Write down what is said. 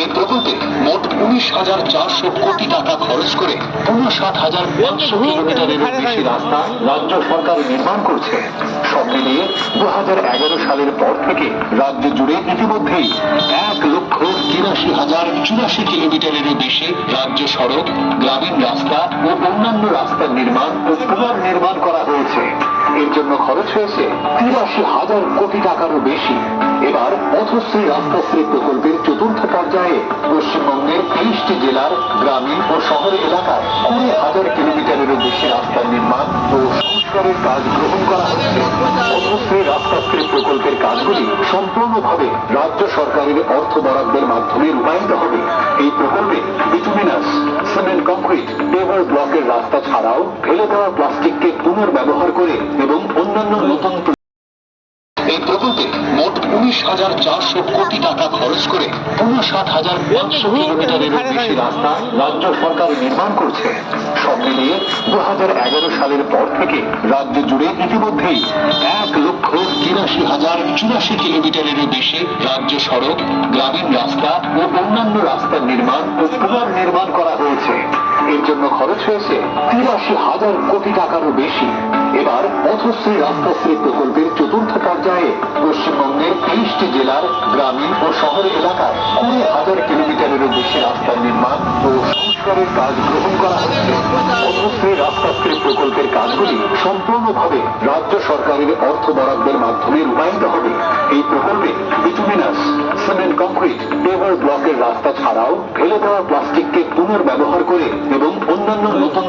এই প্রকল্পে মোট 19,400 কোটি টাকা খরচ করে 59,500 কিলোমিটারের বেশি রাস্তা রাজ্য সরকার নির্মাণ করছে। সব মিলিয়ে 2011 সালের পর থেকে রাজ্য জুড়ে ইতিমধ্যেই 1,83,084 কিলোমিটারেরও বেশি রাজ্য সড়ক, গ্রামীণ রাস্তা ও অন্যান্য রাস্তার নির্মাণ ও পুনর্নির্মাণ করা হয়েছে। এর জন্য খরচ হয়েছে 83,000 কোটি টাকারও বেশি। এবার পথশ্রী রাস্তাশ্রী প্রকল্পের চতুর্থ পর্যায়ে পশ্চিমবঙ্গের 23টি জেলার গ্রামীণ ও শহর এলাকায় 20,000 কিলোমিটারেরও বেশি রাস্তার নির্মাণ ও সংস্কারের কাজ গ্রহণ করা হচ্ছে। পথশ্রী রাস্তাশ্রী প্রকল্পের কাজগুলি সম্পূর্ণভাবে রাজ্য সরকারের অর্থ বরাদ্দের মাধ্যমে রূপায়িত হবে। এই প্রকল্পে বিটুমিনাস, সিমেন্ট কংক্রিট, পেভার ব্লকের রাস্তা ছাড়াও ফেলে দেওয়া প্লাস্টিককে পুনর্ব্যবহার করে এবং অন্যান্য নতুন এই প্রকল্পে মোট 19,400 কোটি টাকা খরচ করে 59,500 কিলোমিটারের বেশি রাস্তা রাজ্য সরকার নির্মাণ করছে। সব মিলিয়ে 2011 সালের পর থেকে রাজ্য জুড়ে ইতিমধ্যেই 1,83,084 কিলোমিটারেরও বেশি রাজ্য সড়ক, গ্রামীণ রাস্তা ও অন্যান্য রাস্তার নির্মাণ ও পুনর্নির্মাণ করা হয়েছে। এর জন্য খরচ হয়েছে 83,000 কোটি টাকারও বেশি। এবার পথশ্রী রাস্তাশ্রী প্রকল্পের চতুর্থ পর্যায়ে পশ্চিমবঙ্গের 23টি জেলার গ্রামীণ ও শহর এলাকায় 20,000 কিলোমিটারেরও বেশি রাস্তার নির্মাণ ও সংস্কারের কাজ গ্রহণ করা হচ্ছে। পথশ্রী রাস্তাশ্রী প্রকল্পের কাজগুলি সম্পূর্ণভাবে রাজ্য সরকারের অর্থ বরাদ্দের মাধ্যমে রূপায়িত হবে। এই প্রকল্পে বিটুমিনাস, সিমেন্ট কংক্রিট, পেভার ব্লকের রাস্তা ছাড়াও ফেলে দেওয়া প্লাস্টিককে পুনর্ব্যবহার করে এবং অন্যান্য নতুন